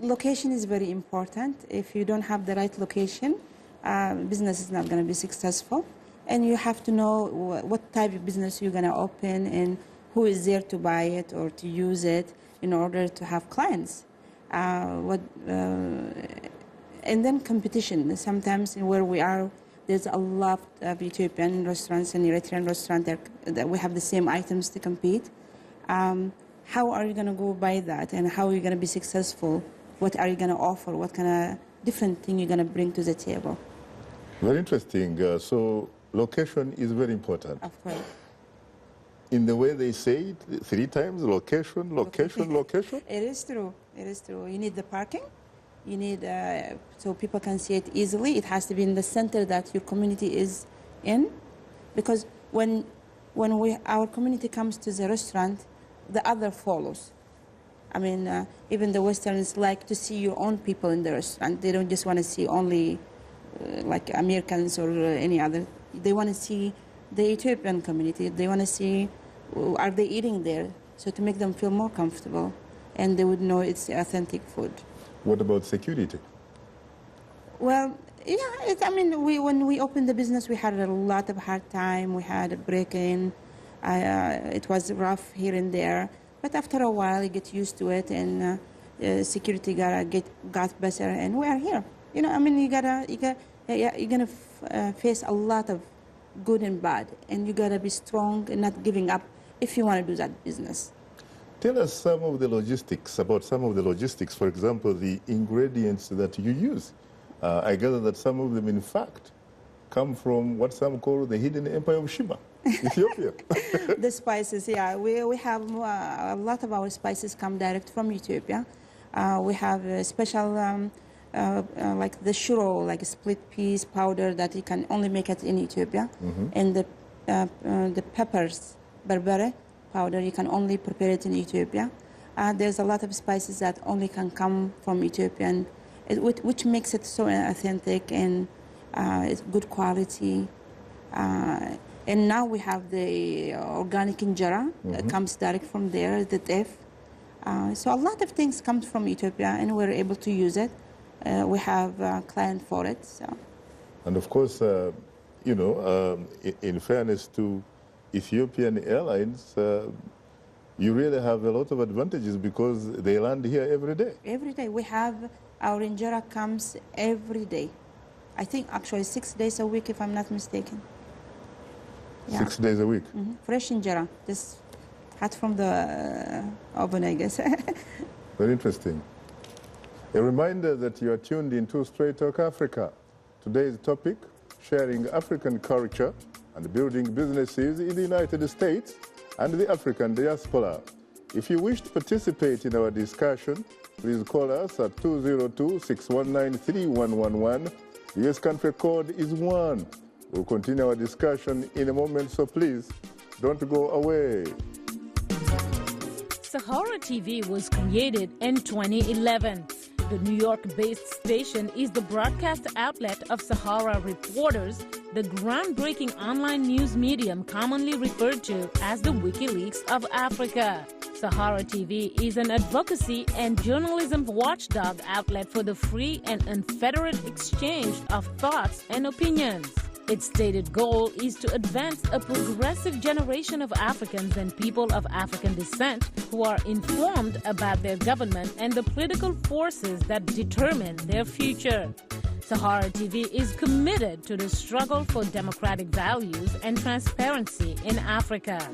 [SPEAKER 4] location is very important. If you don't have the right location, business is not going to be successful. And you have to know what type of business you're going to open and who is there to buy it or to use it in order to have clients. And then competition. Sometimes where we are, there's a lot of Ethiopian restaurants and Eritrean restaurants that we have the same items to compete. How are you going to go by that, and how are you going to be successful? What are you going to offer? What kind of different thing you're going to bring to the table?
[SPEAKER 1] Very interesting. So location is very important.
[SPEAKER 4] Of course.
[SPEAKER 1] In the way they say it 3 times, location, location, location?
[SPEAKER 4] It is true. It is true. You need the parking. You need, so people can see it easily. It has to be in the center that your community is in. Because when our community comes to the restaurant, the other follows. I mean, even the Westerns like to see your own people in the restaurant. They don't just want to see only like Americans or any other. They want to see the Ethiopian community. They want to see, are they eating there? So to make them feel more comfortable, and they would know it's authentic food.
[SPEAKER 1] What about security?
[SPEAKER 4] Well, yeah, when we opened the business, we had a lot of hard time. We had a break-in. It was rough here and there. But after a while, you get used to it, and security got better, and we are here. You're gonna face a lot of good and bad, and you gotta be strong and not giving up if you want to do that business.
[SPEAKER 1] Tell us some of the logistics, for example, the ingredients that you use. I gather that some of them, in fact, come from what some call the hidden empire of Sheba, Ethiopia.
[SPEAKER 4] The spices, yeah. We have a lot of our spices come direct from Ethiopia. We have a special, like the shuro, like a split peas powder that you can only make it in Ethiopia. Mm-hmm. And the peppers, berbere powder, you can only prepare it in Ethiopia. There's a lot of spices that only can come from Ethiopia, which makes it so authentic and it's good quality. And now we have the organic injera that comes direct from there, the teff. So a lot of things come from Ethiopia, and we're able to use it. We have a client for it. So.
[SPEAKER 1] And of course, in fairness to Ethiopian Airlines, you really have a lot of advantages because they land here every day.
[SPEAKER 4] Every day. We have our injera comes every day. I think actually 6 days a week, if I'm not mistaken.
[SPEAKER 1] Yeah. 6 days a week?
[SPEAKER 4] Mm-hmm. Fresh injera, just hot from the oven, I guess.
[SPEAKER 1] Very interesting. A reminder that you are tuned into Straight Talk Africa. Today's topic, sharing African culture and building businesses in the United States and the African diaspora. If you wish to participate in our discussion, please call us at 202-619-3111. US country code is 1. We'll continue our discussion in a moment, so please don't go away.
[SPEAKER 2] Sahara TV was created in 2011. The New York-based station is the broadcast outlet of Sahara Reporters, the groundbreaking online news medium commonly referred to as the WikiLeaks of Africa. Sahara TV is an advocacy and journalism watchdog outlet for the free and unfettered exchange of thoughts and opinions. Its stated goal is to advance a progressive generation of Africans and people of African descent who are informed about their government and the political forces that determine their future. Sahara TV is committed to the struggle for democratic values and transparency in Africa.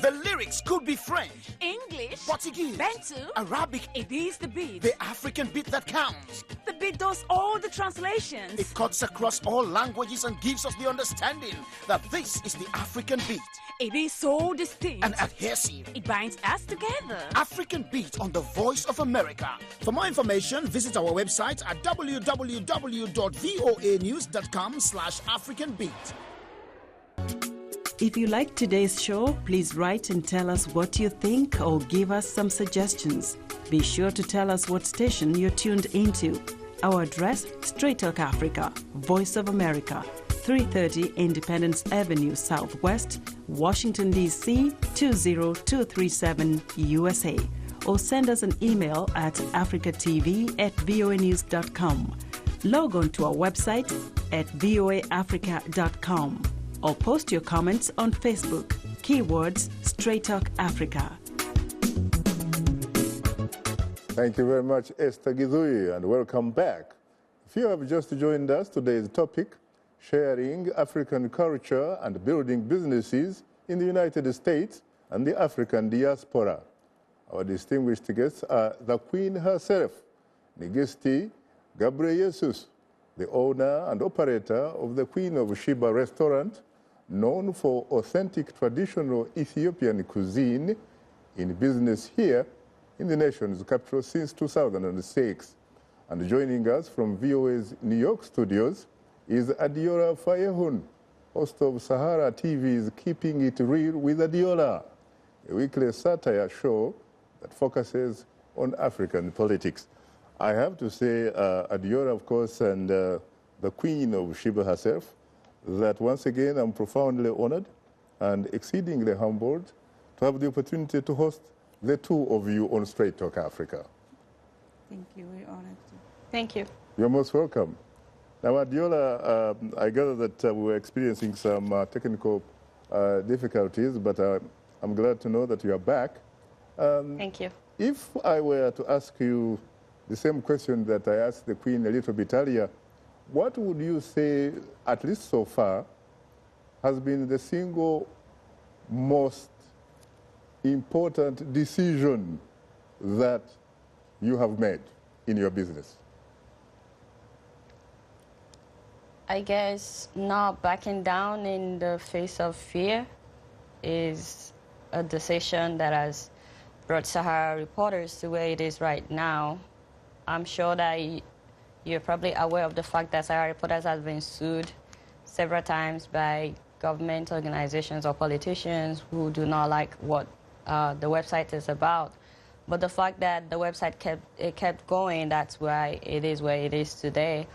[SPEAKER 13] The lyrics could be French,
[SPEAKER 9] English,
[SPEAKER 13] Portuguese,
[SPEAKER 9] Bantu,
[SPEAKER 13] Arabic.
[SPEAKER 9] It is the beat.
[SPEAKER 13] The African beat that counts.
[SPEAKER 9] The beat does all the translations.
[SPEAKER 13] It cuts across all languages and gives us the understanding that this is the African beat.
[SPEAKER 9] It is so distinct
[SPEAKER 13] and adhesive.
[SPEAKER 9] It binds us together.
[SPEAKER 13] African beat on the Voice of America. For more information, visit our website at www.voanews.com/AfricanBeat.
[SPEAKER 9] If you like today's show, please write and tell us what you think or give us some suggestions. Be sure to tell us what station you're tuned into. Our address, Straight Talk Africa, Voice of America, 330 Independence Avenue Southwest, Washington, D.C. 20237 USA. Or send us an email at africatv@voanews.com. Log on to our website at voaafrica.com. Or post your comments on Facebook. Keywords Straight Talk Africa.
[SPEAKER 1] Thank you very much, Esther Gizui, and welcome back. If you have just joined us, today's topic, sharing African culture and building businesses in the United States and the African diaspora. Our distinguished guests are the Queen herself, Nigesti Gabreyesus, the owner and operator of the Queen of Sheba restaurant, known for authentic traditional Ethiopian cuisine, in business here in the nation's capital since 2006. And joining us from VOA's New York studios is Adeola Fayehun, host of SaharaTV's Keeping It Real with Adeola, a weekly satire show that focuses on African politics. I have to say, Adeola, of course, and the Queen of Sheba herself, that once again I'm profoundly honored and exceedingly humbled to have the opportunity to host the two of you on Straight Talk Africa.
[SPEAKER 4] Thank you. We're honored to.
[SPEAKER 6] Thank you.
[SPEAKER 1] You're most welcome. Now, Adeola, I gather that we were experiencing some technical difficulties, but I'm glad to know that you are back.
[SPEAKER 6] Thank you.
[SPEAKER 1] If I were to ask you the same question that I asked the Queen a little bit earlier, what would you say, at least so far, has been the single most important decision that you have made in your business?
[SPEAKER 6] I guess not backing down in the face of fear is a decision that has brought Sahara Reporters to where it is right now. I'm sure that you're probably aware of the fact that Sahara Reporters has been sued several times by government organizations or politicians who do not like what the website is about. But the fact that the website kept going, that's why it is where it is today.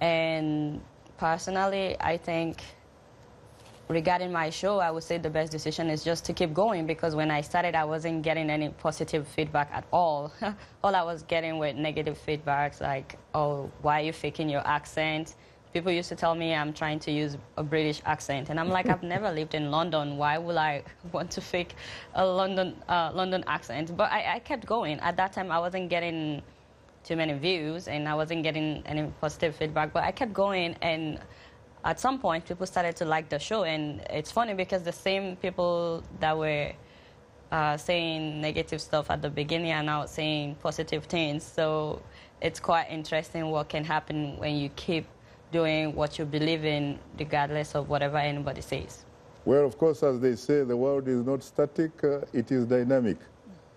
[SPEAKER 6] And personally, I think regarding my show, I would say the best decision is just to keep going, because when I started, I wasn't getting any positive feedback at all. All I was getting were negative feedbacks like, oh, why are you faking your accent? People used to tell me I'm trying to use a British accent. And I'm like, I've never lived in London. Why would I want to fake a London accent? But I kept going. At that time, I wasn't getting too many views, and I wasn't getting any positive feedback. But I kept going, and at some point, people started to like the show. And it's funny because the same people that were saying negative stuff at the beginning are now saying positive things. So it's quite interesting what can happen when you keep doing what you believe in, regardless of whatever anybody says.
[SPEAKER 1] Well, of course, as they say, the world is not static, it is dynamic.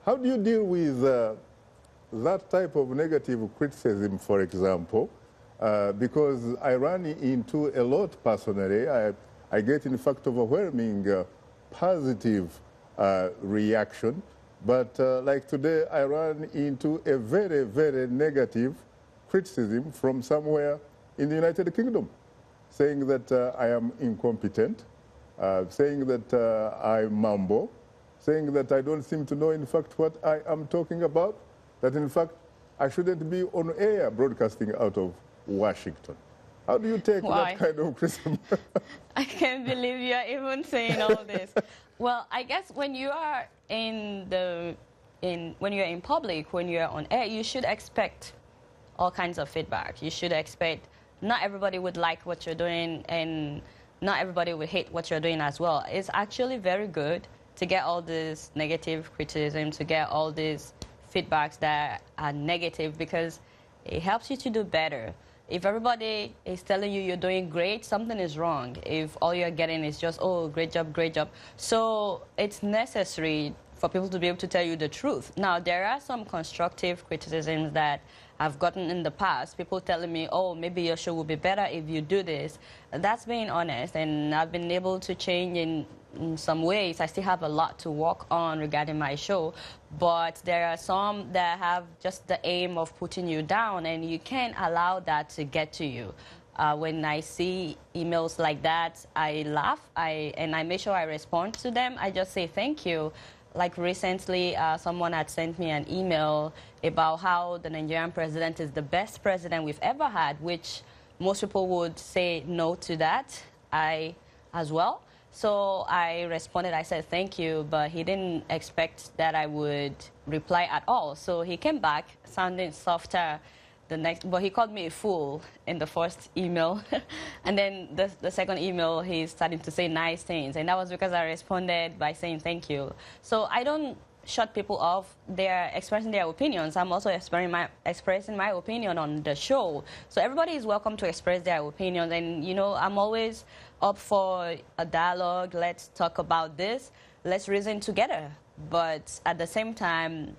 [SPEAKER 1] How do you deal with that type of negative criticism, for example? Because I run into a lot personally. I get, in fact, overwhelming positive reaction. But like today, I ran into a very, very negative criticism from somewhere in the United Kingdom, saying that I am incompetent, saying that I mumble, saying that I don't seem to know, in fact, what I am talking about, that, in fact, I shouldn't be on air broadcasting out of Washington. How do you take that kind of criticism?
[SPEAKER 6] I can't believe you're even saying all this. Well, I guess when you are when you're in public, when you're on air, you should expect all kinds of feedback. You should expect not everybody would like what you're doing, and not everybody would hate what you're doing as well. It's actually very good to get all this negative criticism, to get all these feedbacks that are negative, because it helps you to do better. If everybody is telling you you're doing great, something is wrong. If all you're getting is just, oh, great job, great job. So it's necessary for people to be able to tell you the truth. Now, there are some constructive criticisms that I've gotten in the past. People telling me, oh, maybe your show will be better if you do this. That's being honest, and I've been able to change in some ways. I still have a lot to work on regarding my show, but there are some that have just the aim of putting you down, and you can't allow that to get to you. When I see emails like that, I laugh, and I make sure I respond to them. I just say thank you. Like recently, someone had sent me an email about how the Nigerian president is the best president we've ever had, which most people would say no to that. I as well. So I responded, I said thank you, but he didn't expect that I would reply at all. So he came back sounding softer but he called me a fool in the first email. And then the second email, he's starting to say nice things. And that was because I responded by saying thank you. So I don't shut people off. They're expressing their opinions. I'm also expressing my opinion on the show. So everybody is welcome to express their opinions. And, you know, I'm always up for a dialogue. Let's talk about this. Let's reason together. But at the same time,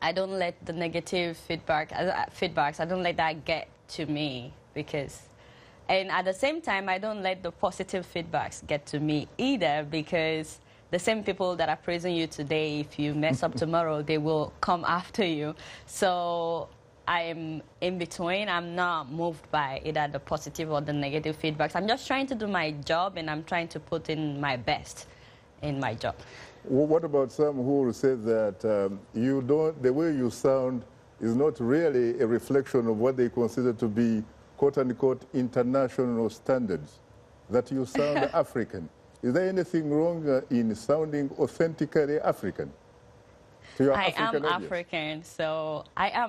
[SPEAKER 6] I don't let the negative feedbacks, I don't let that get to me, and at the same time, I don't let the positive feedbacks get to me either, because the same people that are praising you today, if you mess up tomorrow, they will come after you. So I'm in between. I'm not moved by either the positive or the negative feedbacks. I'm just trying to do my job, and I'm trying to put in my best in my job.
[SPEAKER 1] What about some who say that the way you sound is not really a reflection of what they consider to be, quote-unquote, international standards, that you sound African? Is there anything wrong in sounding authentically African?
[SPEAKER 6] I am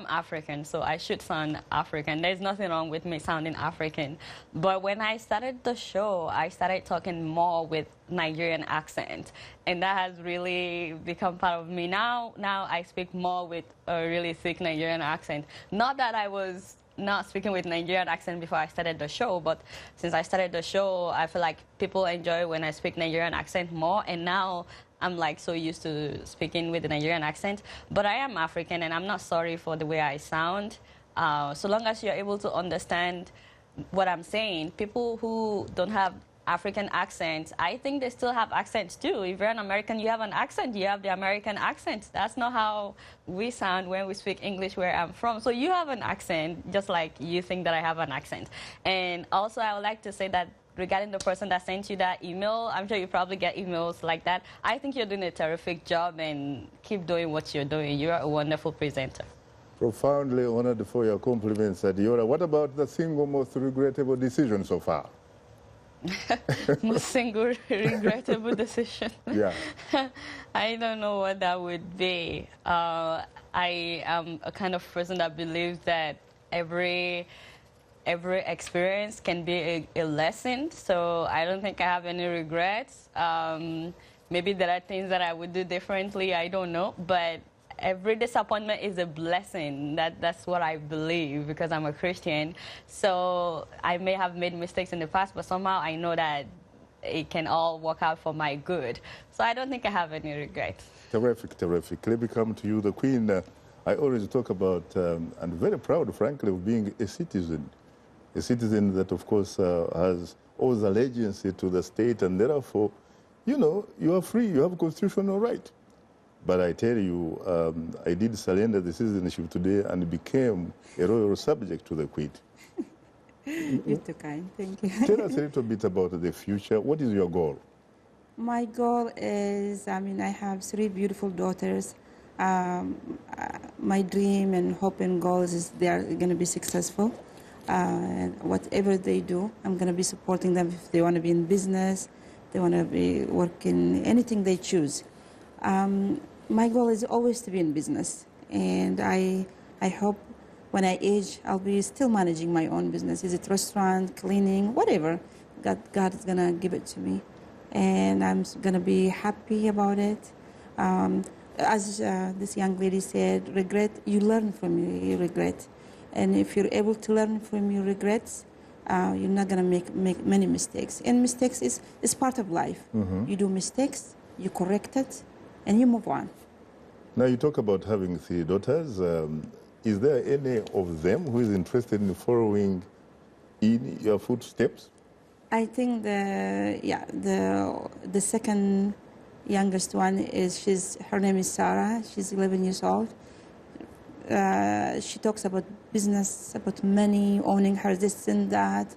[SPEAKER 6] African, so I should sound African. There's nothing wrong with me sounding African. But when I started the show, I started talking more with Nigerian accent, and that has really become part of me. Now I speak more with a really thick Nigerian accent. Not that I was not speaking with Nigerian accent before I started the show, but since I started the show, I feel like people enjoy when I speak Nigerian accent more, and now I'm like so used to speaking with the Nigerian accent. But I am African, and I'm not sorry for the way I sound. So long as you're able to understand what I'm saying, people who don't have African accents, I think they still have accents too. If you're an American, you have an accent, you have the American accent. That's not how we sound when we speak English where I'm from. So you have an accent, just like you think that I have an accent. And also, I would like to say that regarding the person that sent you that email, I'm sure you probably get emails like that. I think you're doing a terrific job, and keep doing what you're doing. You're a wonderful presenter.
[SPEAKER 1] Profoundly honored for your compliments, Adeola. What about the single most regrettable decision so far?
[SPEAKER 6] Most single regrettable decision?
[SPEAKER 1] Yeah.
[SPEAKER 6] I don't know what that would be. I am a kind of person that believes that every experience can be a lesson, so I don't think I have any regrets. Maybe there are things that I would do differently, I don't know, but every disappointment is a blessing. That's what I believe, because I'm a Christian. So I may have made mistakes in the past, but somehow I know that it can all work out for my good. So I don't think I have any regrets.
[SPEAKER 1] Terrific, terrific. Let me come to you, the Queen. I always talk about, and very proud, frankly, of being a citizen that, of course, owes allegiance to the state, and therefore you know, you are free, you have a constitutional right. But I tell you, I did surrender the citizenship today and became a royal subject to the Queen.
[SPEAKER 4] You're too kind, thank you.
[SPEAKER 1] Tell us a little bit about the future. What is your goal?
[SPEAKER 4] My goal is, I have 3 beautiful daughters. My dream and hope and goals is they are going to be successful. Whatever they do, I'm going to be supporting them. If they want to be in business, they want to be working, anything they choose. My goal is always to be in business, and I hope when I age, I'll be still managing my own business. Is it restaurant, cleaning, whatever? God is going to give it to me, and I'm going to be happy about it. As this young lady said, regret, you learn from your regret. And if you're able to learn from your regrets, you're not going to make many mistakes. And mistakes is part of life.
[SPEAKER 1] Mm-hmm.
[SPEAKER 4] You do mistakes, you correct it, and you move on.
[SPEAKER 1] Now, you talk about having 3 daughters. Is there any of them who is interested in following in your footsteps?
[SPEAKER 4] I think the second youngest one is, her name is Sarah. She's 11 years old. She talks about business, about money, owning her this and that.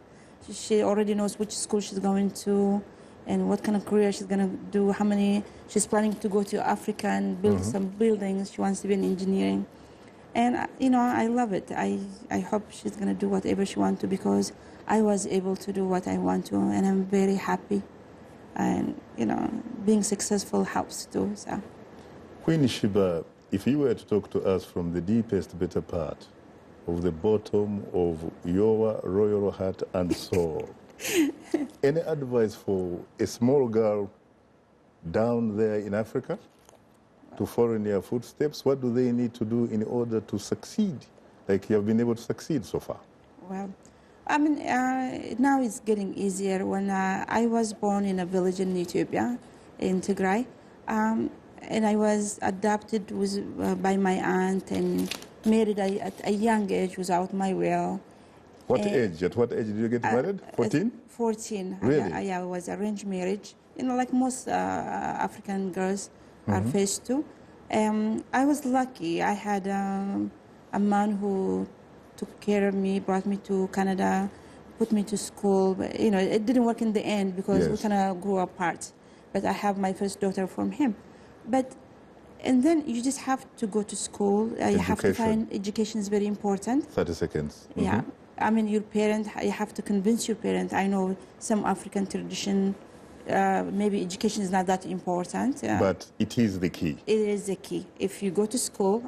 [SPEAKER 4] She already knows which school she's going to and what kind of career she's going to do, she's planning to go to Africa and build some buildings. She wants to be in engineering. And, you know, I love it. I hope she's going to do whatever she wants to, because I was able to do what I want to, and I'm very happy. And, you know, being successful helps too. So.
[SPEAKER 1] Queen Sheba, if you were to talk to us from the deepest, better part of the bottom of your royal heart and soul, any advice for a small girl down there in Africa to follow in your footsteps? What do they need to do in order to succeed, like you have been able to succeed so far?
[SPEAKER 4] Well, now it's getting easier. When I was born in a village in Ethiopia, in Tigray, and I was adopted by my aunt and married at a young age without my will.
[SPEAKER 1] What age? At what age did you get married? 14?
[SPEAKER 4] 14.
[SPEAKER 1] Really?
[SPEAKER 4] Yeah, it was arranged marriage. You know, like most African girls are faced to. I was lucky. I had a man who took care of me, brought me to Canada, put me to school. But, you know, it didn't work in the end because we kind of grew apart. But I have my first daughter from him. And then you just have to go to school. You have to find education is very important.
[SPEAKER 1] 30 seconds.
[SPEAKER 4] Yeah. I mean, your parent, you have to convince your parent. I know some African tradition, maybe education is not that important.
[SPEAKER 1] But it is the key.
[SPEAKER 4] It is the key. If you go to school,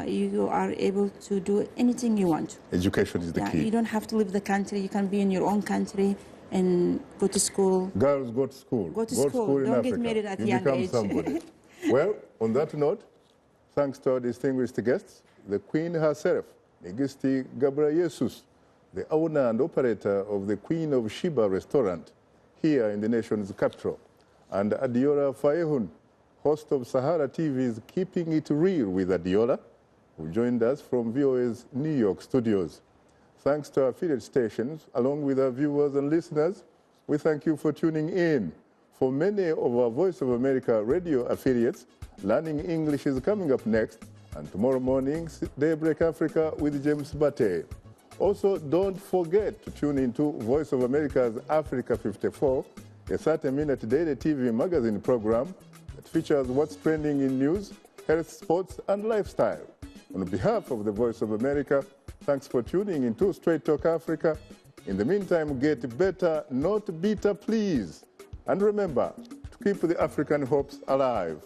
[SPEAKER 4] you are able to do anything you want.
[SPEAKER 1] Education is the key.
[SPEAKER 4] You don't have to leave the country. You can be in your own country and go to school.
[SPEAKER 1] Girls, go to school.
[SPEAKER 4] Go to school.
[SPEAKER 1] In
[SPEAKER 4] don't
[SPEAKER 1] Africa.
[SPEAKER 4] Get married at
[SPEAKER 1] you
[SPEAKER 4] young
[SPEAKER 1] become
[SPEAKER 4] age.
[SPEAKER 1] Somebody. Well, on that note, thanks to our distinguished guests, the Queen herself, Nigisti Gabriel-Jesus, the owner and operator of the Queen of Sheba restaurant here in the nation's capital, and Adeola Fayehun, host of SaharaTV's Keeping It Real with Adeola, who joined us from VOA's New York studios. Thanks to our affiliate stations, along with our viewers and listeners, we thank you for tuning in. For many of our Voice of America radio affiliates, Learning English is coming up next, and tomorrow morning's Daybreak Africa with James Bate. Also, don't forget to tune into Voice of America's Africa 54, a 30-minute daily TV magazine program that features what's trending in news, health, sports, and lifestyle. On behalf of the Voice of America, thanks for tuning into Straight Talk Africa. In the meantime, get better, not bitter, please. And remember to keep the African hopes alive.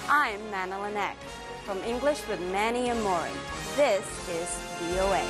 [SPEAKER 14] I'm Manila Neck. From English with Manny and Maury, this is VOA.